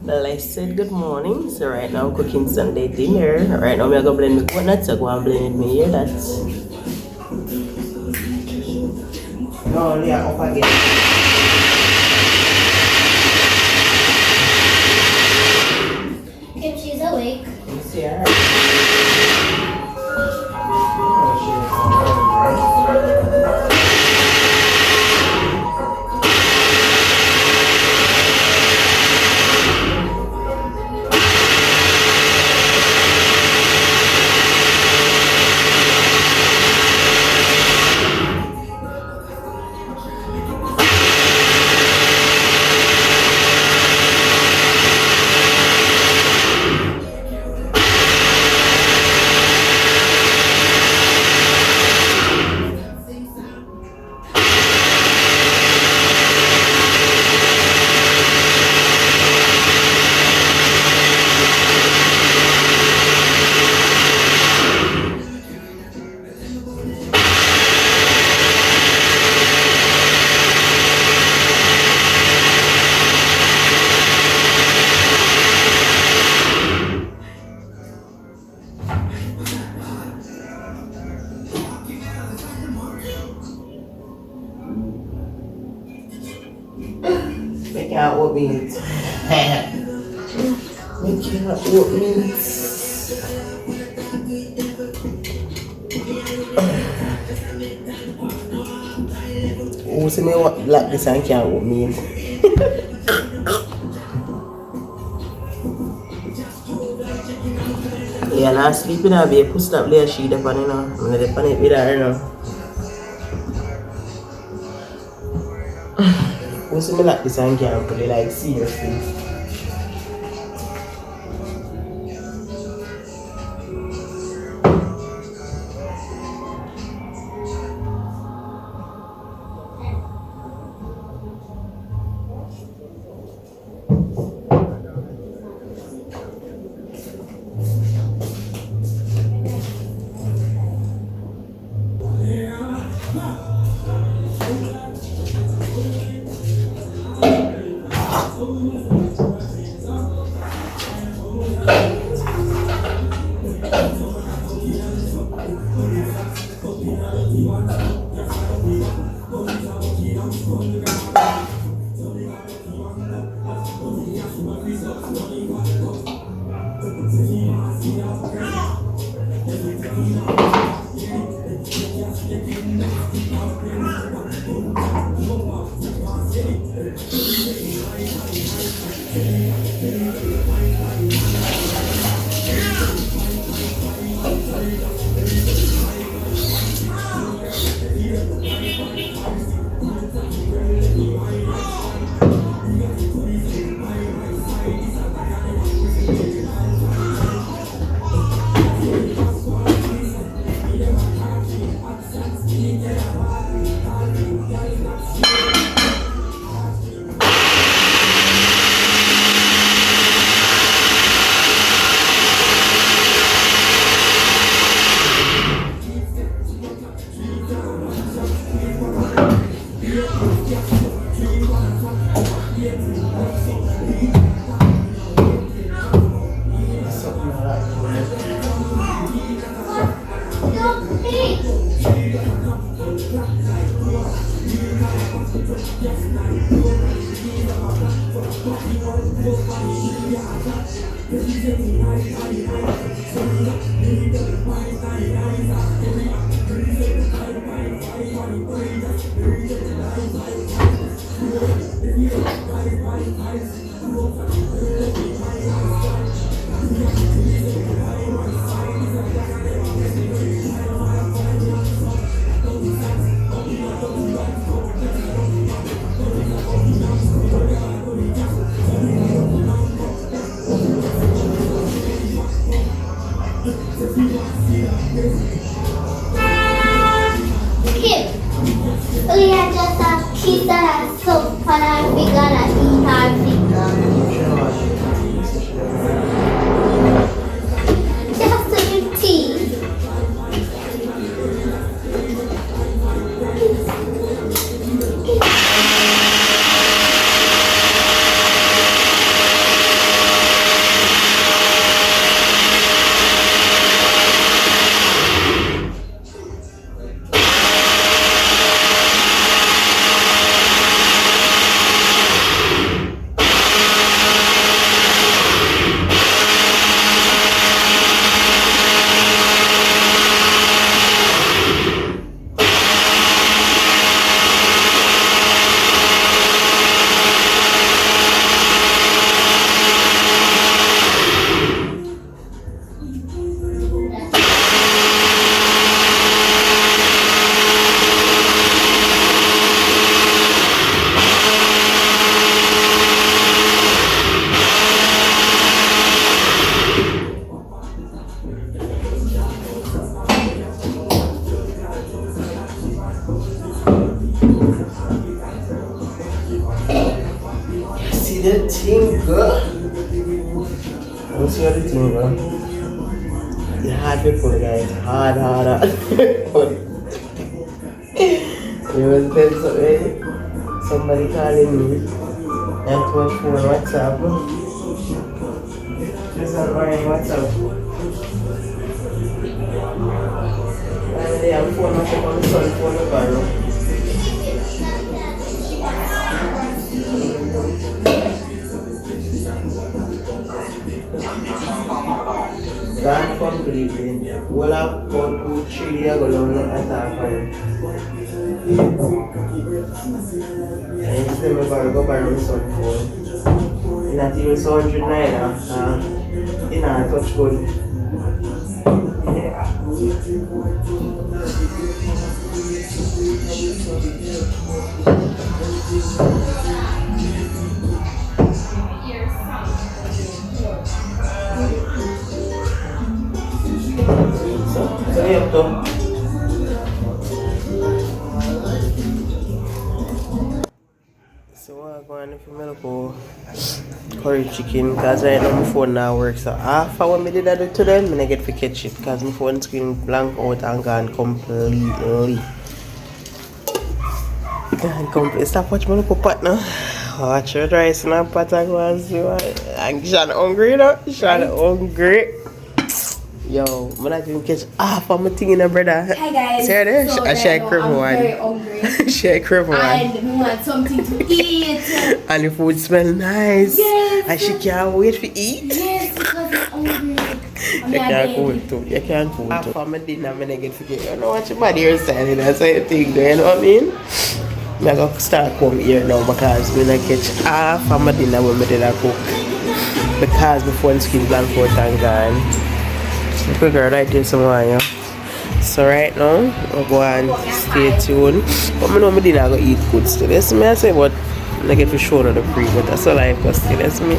Well, I said good morning. So right now I'm cooking Sunday dinner. Right now I'm gonna blend my coconut. So go and blend with me here. That's no, yeah, up again. If she's awake. You see her? Oh, make out what meat. Make out what meat. Who say me what like this and can't what mean? Yeah, and I sleep in a bed, put up there, she depend you know. I'm gonna depend it with her, you know. Who say me like this and can't put it like seriously? Kid, we are just a kid that has so far figure that he has figure. Just a bit tea. see what the thing, bro. It's hard before, guys. Hard. But you will tell somebody calling me. And to my phone, WhatsApp. Just on my WhatsApp. And they have phone, on the son, phone, the Gone completely. Well, I've gone to Chile, I go down and attack him. And instead of go buy my son phone. Not even 100 naira. In a touch gold. So you have to. So I'm going to make curry chicken because right now my phone now works. So half of what I did I do to them, I get to catch it because my phone screen blank out and gone completely. Stop watching my local pot now. Watch your rice in a pot and go and see what. I'm hungry, you know? Hungry. Yo, I'm not even catch half of my thing in a brother. Hi guys. See her there? So I share crib I'm one. very hungry. Share crib one. And we want something to eat. And the food smell nice. Yes. And she can't wait to eat. Yes, because I'm hungry. You can't cool too. You can't cool too. Half of my dinner, I'm going to get to get. You know what your body is saying? That's what you think, you know what I mean? I'm going to start come here now because I'm going to catch half of my dinner when I did cook. Because my phone screen blank out and gone. Look at girl right there somewhere, you know. So right now, we'll go and stay tuned. But I know I didn't go eat good still. That's me I say, but I get to show on the free, but that's all I have still. That's me.